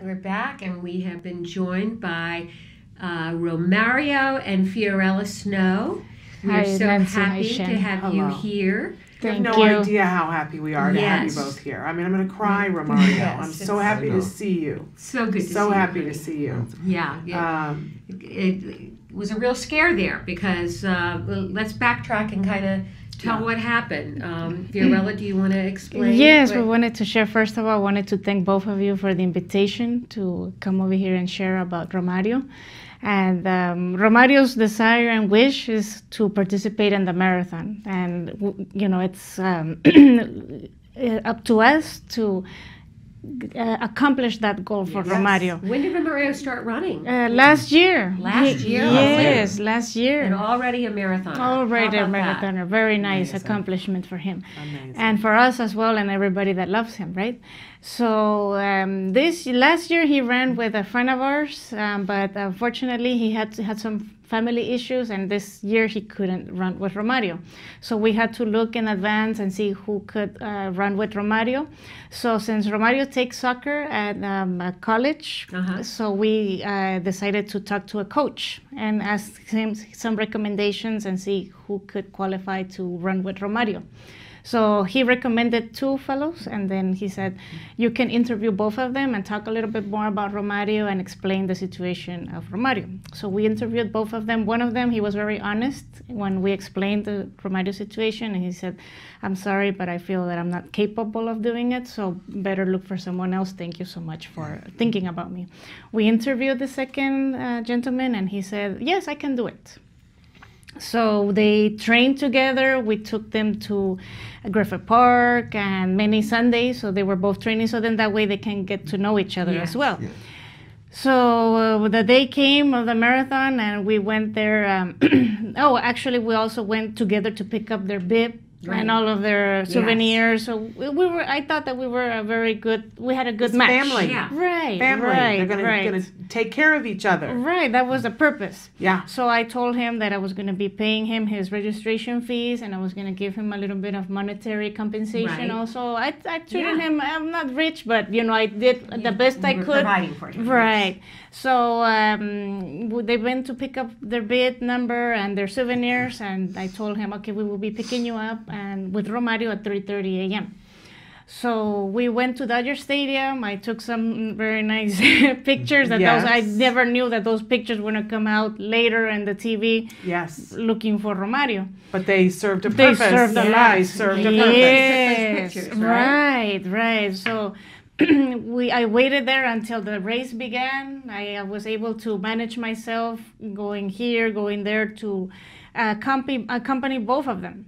we're back, and we have been joined by Romario and Fiorella Snow. We're Hi, so Nancy. happy Hi, to have Hello. you here. You have Thank no you. idea how happy we are to have you Yes. both here. I mean, I'm going to cry, Romario. Yes, I'm so it's- happy to see you. So good to see you. So happy to honey. see you. Yeah. It was a real scare there because let's backtrack and kind of tell what happened. Fiorella, do you want to explain? Yes, what- we wanted to share. First of all, I wanted to thank both of you for the invitation to come over here and share about Romario. And Romario's desire and wish is to participate in the marathon. And, it's up to us to accomplish that goal for Yes. Romario. When did Romario start running? Last year. Last year? Yes, last year. And already a marathoner. Already How a about that? marathoner. Very nice Amazing. accomplishment for him. Amazing. And for us as well, and everybody that loves him, right? So this last year he ran with a friend of ours, but unfortunately he had some family issues, and this year he couldn't run with Romario. So we had to look in advance and see who could run with Romario. So since Romario takes soccer at college, so we decided to talk to a coach and ask him some recommendations and see who could qualify to run with Romario. So he recommended two fellows, and then he said, you can interview both of them and talk a little bit more about Romario and explain the situation of Romario. So we interviewed both of them. One of them, he was very honest when we explained the Romario situation, and he said, I'm sorry, but I feel that I'm not capable of doing it, so better look for someone else. Thank you so much for thinking about me. We interviewed the second gentleman, and he said, yes, I can do it. So they trained together. We took them to Griffith Park and many Sundays. So they were both training. So then that way they can get to know each other as well. Yes. So the day came of the marathon, and we went there. Actually, we also went together to pick up their bib. Right. And all of their souvenirs. So we were. I thought that we were a very good. We had a good match. Family. Yeah. Right. Family. Right. They're right. gonna take care of each other. Right, that was the purpose. Yeah. So I told him that I was going to be paying him his registration fees, and I was going to give him a little bit of monetary compensation. Right. Also, I treated Yeah. him. I'm not rich, but I did the best I You were could. providing for him. Right. So they went to pick up their bid number and their souvenirs, and I told him, okay, we will be picking you up and with Romario at 3:30 a.m. So we went to Dodger Stadium. I took some very nice pictures. I Yes. never knew that those pictures were gonna come out later in the TV. Yes. Looking for Romario. But they served a They purpose. served a The lot. lies served a purpose. Yes, Pictures, right? right. So I waited there until the race began. I was able to manage myself, going here, going there to accompany both of them.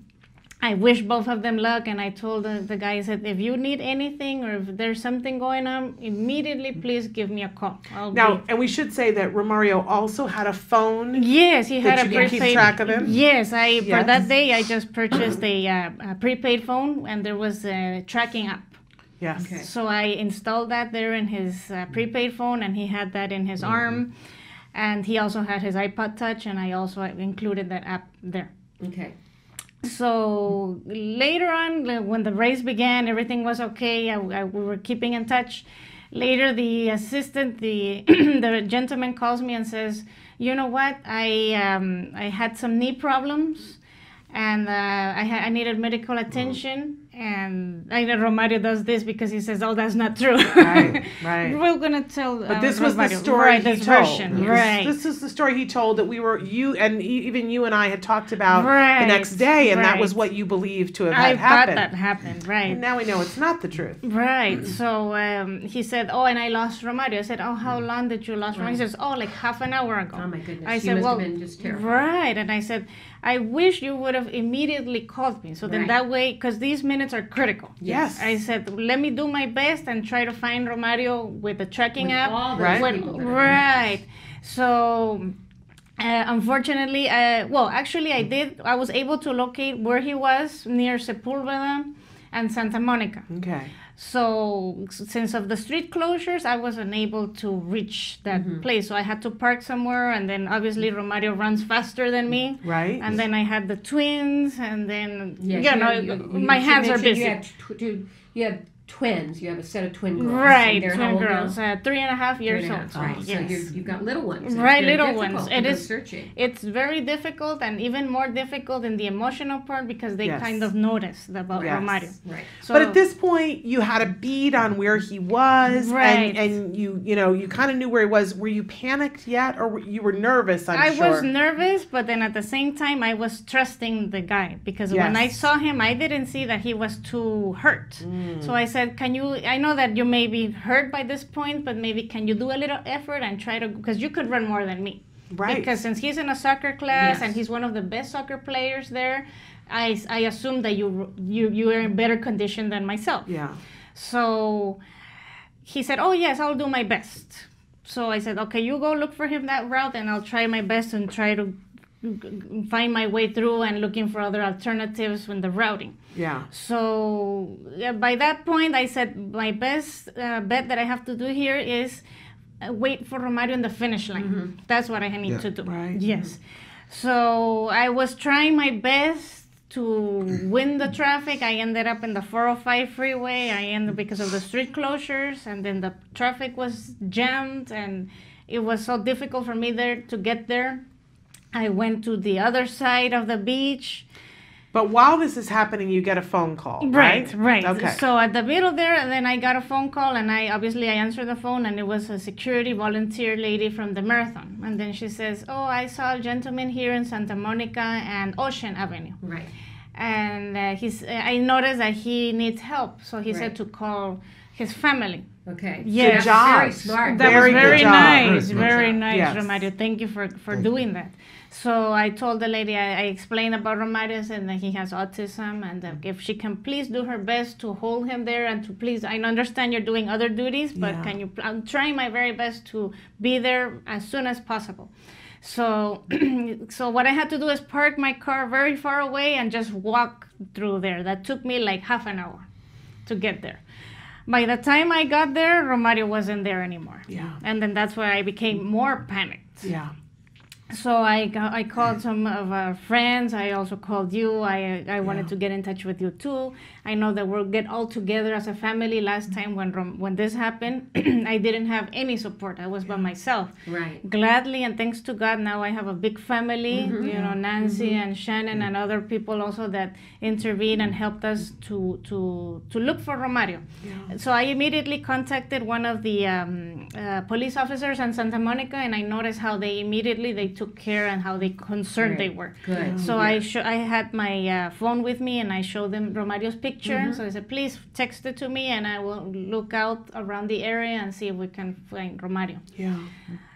I wish both of them luck, and I told the guy, I said, if you need anything or if there's something going on, immediately please give me a call. And we should say that Romario also had a phone. Yes, he had That a you can prepaid. keep track of him? Yes, for Yes. that day I just purchased a prepaid phone, and there was a tracking app. Yes. Okay. So I installed that there in his prepaid phone, and he had that in his arm, and he also had his iPod Touch, and I also included that app there. Okay. So later on, when the race began, everything was okay. We were keeping in touch. Later, the assistant, the the gentleman calls me and says, "You know what? I had some knee problems, and I needed medical attention." And I know Romario does this because he says, "Oh, that's not true." Right, right. We're gonna tell. But this was the Romario. story right, he this told. version, right? This is the story he told that even you and I had talked about Right, the next day, and that was right. what you believed to have I had thought happened. that happened, right? And now we know it's not the truth. Right. So he said, "Oh, and I lost Romario." I said, "Oh, how long did you lose Romario?" He says, "Oh, like half an hour ago." Oh my goodness. I You said, must "Well, have been just terrified. right." And I said, "I wish you would have immediately called me. So then Right. that way, because these minutes are critical." Yes. I said, "Let me do my best and try to find Romario with the tracking With app." all those Right. people that are- Right. So. Unfortunately, actually, I was able to locate where he was near Sepulveda and Santa Monica. Okay. So since of the street closures, I was unable to reach that place. So I had to park somewhere, and then obviously Romario runs faster than me. Right. And then I had the twins, and then Yes, my hands are busy. You had twins. You have a set of twin girls. Right, And they're how twin old now? girls, 3.5 years Three and a old. half, right. So Yes. you've got little ones. It's Right, very little difficult ones. to It go is. searching. It's very difficult, and even more difficult in the emotional part because they Yes. kind of noticed about Yes. Romario. Right. So, But at this point, you had a bead on where he was, Right. and you kind of knew where he was. Were you panicked yet, or you were nervous? I sure. was nervous, but then at the same time, I was trusting the guy because when I Yes. saw him, I didn't see that he was too hurt. Mm. So I said, "Can you? I know that you may be hurt by this point, but maybe can you do a little effort and try to? Because you could run more than me. Right. Because since he's in a soccer class Yes. and he's one of the best soccer players there, I assume that you are in better condition than myself. Yeah. So he said, "Oh yes, I'll do my best." So I said, "Okay, you go look for him that route, and I'll try my best and try to find my way through and looking for other alternatives when the routing." Yeah. So by that point, I said my best bet that I have to do here is wait for Romario in the finish line. That's what I need to do. Right. Yes. So I was trying my best to win the traffic. I ended up in the 405 freeway. I ended because of the street closures, and then the traffic was jammed, and it was so difficult for me there to get there. I went to the other side of the beach. But while this is happening, you get a phone call, right? Right. Okay. So at the middle there, and then I got a phone call, and I answered the phone, and it was a security volunteer lady from the marathon. And then she says, "Oh, I saw a gentleman here in Santa Monica and Ocean Avenue, Right. and I noticed that he needs help. So he Right. said to call his family." Okay. Yes. That's Good job. very smart. That Very was good very job. nice, Very good very job. nice, Yes. Romario. Thank you for doing that. So I told the lady, I explained about Romario and that he has autism, and that if she can please do her best to hold him there and to please, I understand you're doing other duties, but Yeah. can you? I'm trying my very best to be there as soon as possible. So, so what I had to do is park my car very far away and just walk through there. That took me like half an hour to get there. By the time I got there, Romario wasn't there anymore. Yeah. And then that's where I became more panicked. Yeah. So I called some of our friends. I also called you. I wanted to get in touch with you too. I know that we'll get all together as a family. Last time when this happened, I didn't have any support. I was by myself. Right. Gladly and thanks to God, now I have a big family. You know, Nancy and Shannon and other people also that intervened and helped us to look for Romario. Yeah. So I immediately contacted one of the police officers in Santa Monica, and I noticed how they took care and how they concerned they Great. were. Good. So I had my phone with me, and I showed them Romario's picture. So I said, "Please text it to me, and I will look out around the area and see if we can find Romario." Yeah.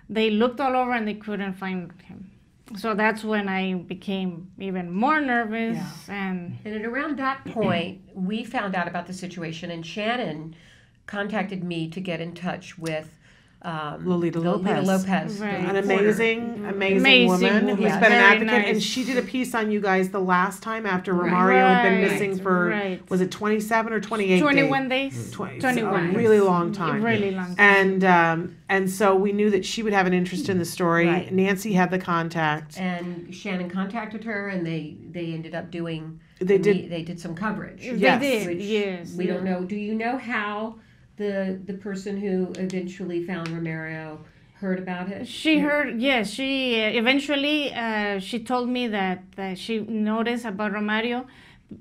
They looked all over and they couldn't find him. So that's when I became even more nervous. And And at around that point, we found out about the situation, and Shannon contacted me to get in touch with Lolita Lopez. Right. the An reporter. amazing Amazing woman woman. who's Yes. been an Very advocate, and nice. she did a piece on you guys the last time after Right. Romario had been Right. missing for Right. was it 27 or 28 21 days? days. 21. days. A really long time. Really long time. And so we knew that she would have an interest in the story. Right. Nancy had the contact. And Shannon contacted her, and they ended up doing. They did. They did some coverage. Yes. They did, Which yes. We don't know. Do you know how the person who eventually found Romario heard about it? She heard, yes, she eventually, she told me that she noticed about Romario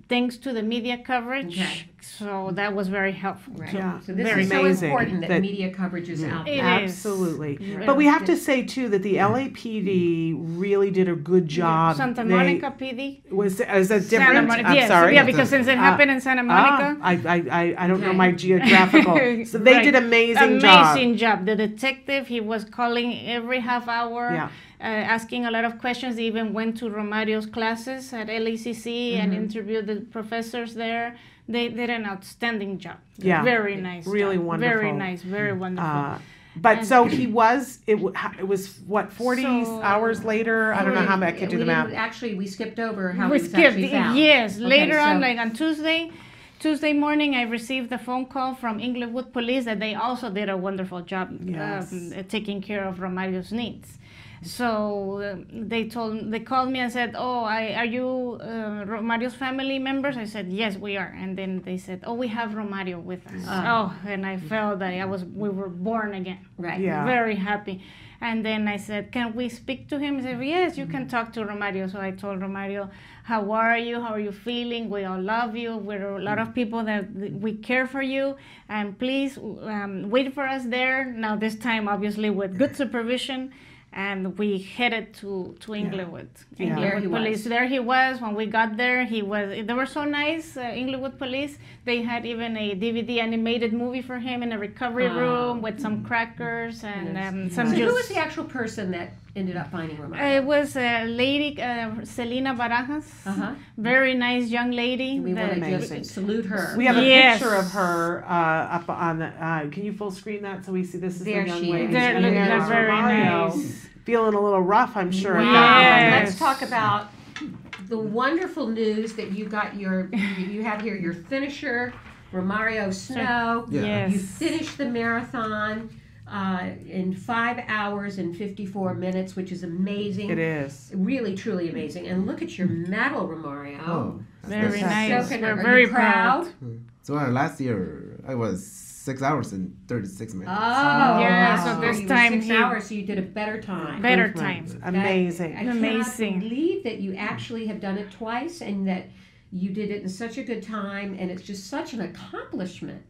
thanks to the media coverage. Okay. So that was very helpful. Right. too. Yeah. So this Very is so amazing important that that- media coverage is out It there. is. Absolutely. Right. But we have to say too that the LAPD really did a good job. Santa They- Monica PD. is that Santa different? Monica, I'm yes, sorry. yeah, because since it happened in Santa Monica. I don't know Okay. my geographical. So they Right. did amazing job. Amazing job. The detective, he was calling every half hour, Yeah. asking a lot of questions. They even went to Romario's classes at LACC and interviewed the professors there. They did an outstanding job. Yeah. Very nice. Really job. wonderful. Very nice. Very wonderful. But And- so he was. It was what 40 So- hours later. I don't know how I could do the We math. didn't- Actually, we skipped over how we he was actually skipped. found. Yes. Okay, Later on, so- like on Tuesday morning, I received a phone call from Inglewood Police that they also did a wonderful job Yes. taking care of Romario's needs. So they called me and said, "Oh, are you Romario's family members?" I said, "Yes, we are." And then they said, "Oh, we have Romario with us." And I felt that we were born again. Right. Yeah. Very happy. And then I said, "Can we speak to him?" He said, "Yes, you can talk to Romario." So I told Romario, "How are you? How are you feeling? We all love you. We're a lot of people that we care for you. And please wait for us there." Now this time, obviously, with good supervision. And we headed to Inglewood. Yeah. There he Police. was. There he was. When we got there, they were so nice. Inglewood Police. They had even a DVD animated movie for him in a recovery room with some crackers and some So juice. who was the actual person that ended up finding Romario? It was a lady, Selena Barajas. Very nice young lady. We want to Amazing. just salute her. We have a Yes. picture of her up on the. Can you full screen that so we see this is There the young she is. lady? They're And there's very Romario, nice. feeling a little rough, I'm sure. at Wow. that Yes. moment. Let's talk about the wonderful news that you got you have here your finisher, Romario Snow. Yeah. Yes. You finished the marathon in 5 hours and 54 minutes, which is amazing. It is. Really, truly amazing. And look at your medal, Romario. Oh, Very So nice. can- We're are very you proud? so last year I was 6 hours and 36 minutes. Oh, Yeah, last so year this you were time 6 he- hours, so you did a better time. Better time. Amazing. I Amazing. cannot believe that you actually have done it twice and that you did it in such a good time, and it's just such an accomplishment.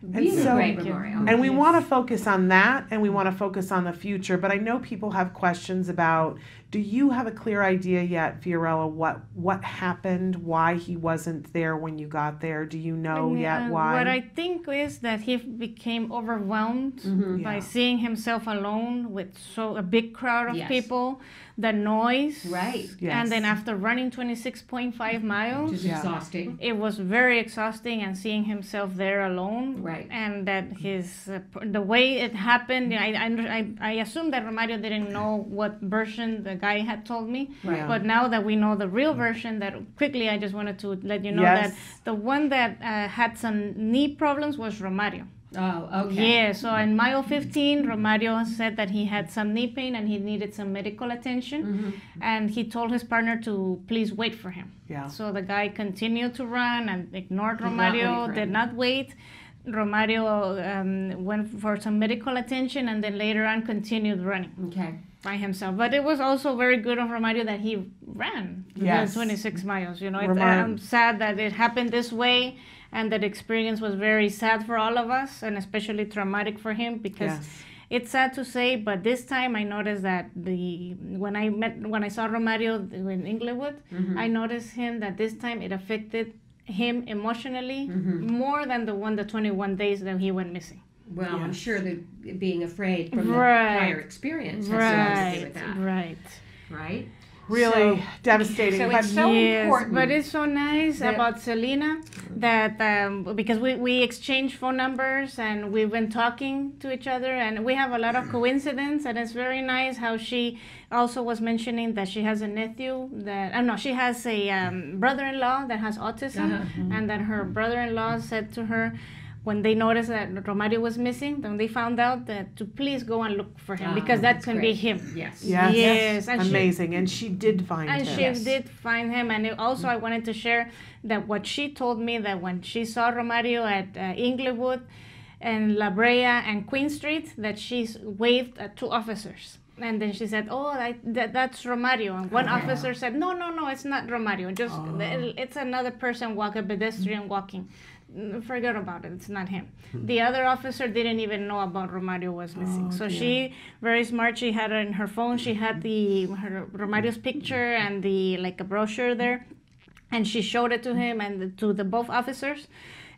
Really so- great, Thank you. Romario. And we Yes. want to focus on that and we want to focus on the future. But I know people have questions about, do you have a clear idea yet, Fiorella, what happened, why he wasn't there when you got there? Do you know yet why? What I think is that he became overwhelmed by Yeah. seeing himself alone with a big crowd of Yes. people, the noise. Right. Yes. And then after running 26.5 miles, Which is Yeah. exhausting. it was very exhausting and seeing himself there alone. Right. And that the way it happened, I assume that Romario didn't know what version the guy had told me. Right. Yeah. But now that we know the real version, that quickly I just wanted to let you know Yes. that the one that had some knee problems was Romario. Oh, okay. Yeah, so in mile 15, Romario said that he had some knee pain and he needed some medical attention. And he told his partner to please wait for him. Yeah. So the guy continued to run and ignored Did not wait Romario, for did him. not wait. Romario went for some medical attention and then later on continued running Okay. by himself. But it was also very good of Romario that he ran Yes. 26 miles. You know, Romario- I'm sad that it happened this way, and that experience was very sad for all of us, and especially traumatic for him because Yes. it's sad to say, but this time I noticed that when I saw Romario in Inglewood, I noticed him that this time it affected him emotionally more than the 21 days that he went missing. Well, I'm Yes. sure that being afraid from the Right. prior experience has something to do with that, Right. right? Really So- devastating. so but it's so Yes, important but it's so nice that- about Selena that because we exchanged phone numbers and we've been talking to each other and we have a lot of coincidence, and it's very nice how she also was mentioning that she has a nephew that she has a brother-in-law that has autism, and that her brother-in-law said to her, when they noticed that Romario was missing, then they found out that to please go and look for him because that that's can be great. him. Yes. yes. Yes, and she- Amazing. And she did find And him. she did find him, and also I wanted to share that what she told me, that when she saw Romario at Inglewood and La Brea and Queen Street, that she waved at 2 officers. And then she said, "Oh, that's Romario." And one officer said, "No, it's not Romario. Just it's another person a pedestrian walking. Forget about it. It's not him." The other officer didn't even know about Romario was missing. So she, very smart, she had it in her phone. She had her Romario's picture and like a brochure there, and she showed it to him and to the both officers,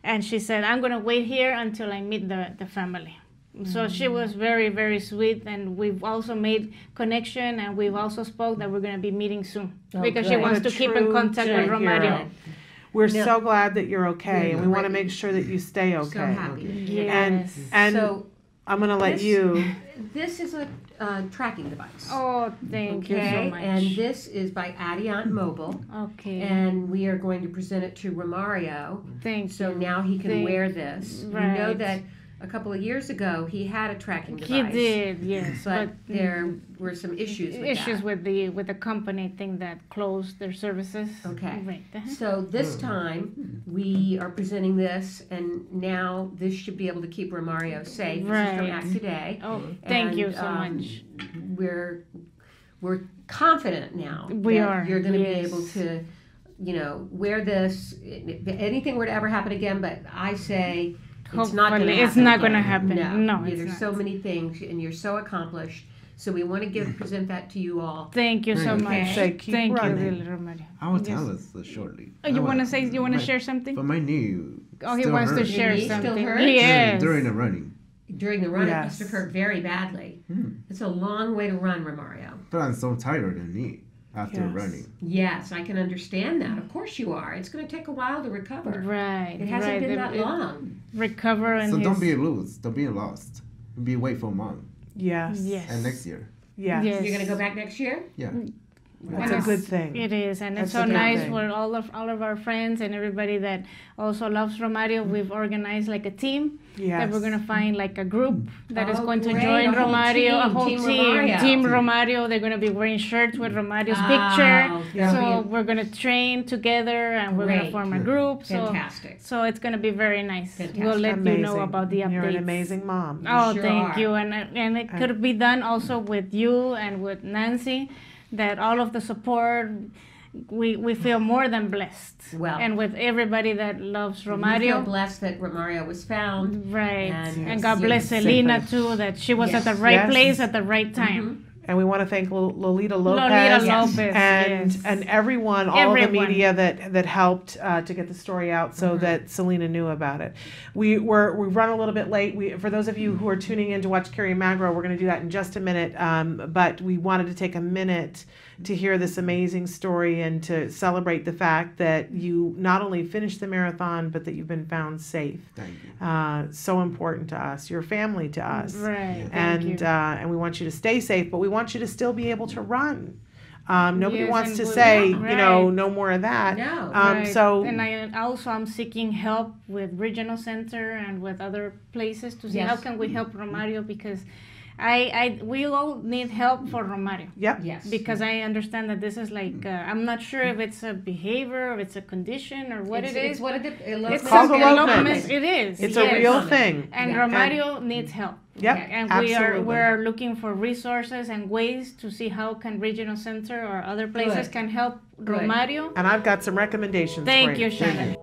and she said, "I'm gonna wait here until I meet the family." So she was very, very sweet, and we've also made connection, and we've also spoke that we're gonna be meeting soon because she good. wants What a to keep in true contact with hero. Romario. We're No. so glad that you're okay, and we want to Great. make sure that you stay okay. So happy. Yes. And So I'm going to let this- you. this is a tracking device. Oh, thank you so much. And this is by Adient Mobile, Okay. and we are going to present it to Romario. Thank So you. now he can Thank- wear this. We know right. that a couple of years ago, he had a tracking He device. did, yes, But there were some issues with that. with the company thing that closed their services. Okay. Right. Uh-huh. So this time, we are presenting this, and now this should be able to keep Romario safe. This is from Right. Act Today. Oh, thank you And, so much. We're confident now We that are, you're going to be yes. able to, wear this. If anything were to ever happen again, but I say it's not going to Hopefully, happen. it's not gonna again. happen. No, it's there's not. so many things, and you're so accomplished. So we want to present that to you all. Thank you so Okay. much. Say, keep Thank running. you, really, Romario. I will Yes. tell us shortly. Oh, you want to say? You want to my- share something? But my knee. Oh, he still wants to hurts. share Your knee still something. hurts? Yes. During the running. During the run, it Yes. must have hurt very badly. It's a long way to run, Romario. But I'm so tired in knee after Yes. running. Yes, I can understand that. Of course you are. It's going to take a while to recover. Right. It hasn't right. been that It- long. Recover and So his, don't be loose. Don't be lost. Be wait for a month. Yes. Yes. And next year. Yes. Yes. You're going to go back next year? Yeah. That's And a good it's- thing. It is, and it's That's a so good nice thing. for all of our friends and everybody that also loves Romario. We've organized like a team Yes. that we're gonna find like a group that is Oh, going to great. join A whole Romario, a team. whole Team team, Romario. Team Romario. They're gonna be wearing shirts with Romario's Oh, picture. Yeah. So we're gonna train together and we're gonna Great. form a group. So Fantastic. so it's gonna be very nice. Fantastic. We'll let you know Amazing. about the updates. You're an amazing mom. Oh, sure thank are. you. And it could be done also with you and with Nancy, that all of the support, we feel more than blessed. Well, and with everybody that loves We feel Romario. blessed that Romario was found. Right. And And God you're bless safe. Selena too, that she was Yes. at the right Yes. place at the right time. And we want to thank Lolita Lopez, Lolita Yes. Lopez. and yes. and everyone, all of the Everyone. media that helped to get the story out, so that Selena knew about it. We run a little bit late. For those of you who are tuning in to watch Carrie Magro, we're going to do that in just a minute. But we wanted to take a minute to hear this amazing story and to celebrate the fact that you not only finished the marathon, but that you've been found safe. Thank you. So important to us, your family to us. Right. And and we want you to stay safe, but we want you to still be able to run. Nobody Yes, wants and to we- say, yeah, right. no more of that. No. Right. So and I also am seeking help with Regional Center and with other places to see Yes. how can we help Romario, because we all need help for Romario. yep, Yes. Because I understand that this is like I'm not sure if it's a behavior, or it's a condition, or what it It's is. what It's called an elopement. It is. it's yes. a real thing. And Yeah. Romario needs help. Yep, And absolutely. we're looking for resources and ways to see how can Regional Center or other places Good. can help Good. Romario. And I've got some recommendations. Thank for you, Shannon.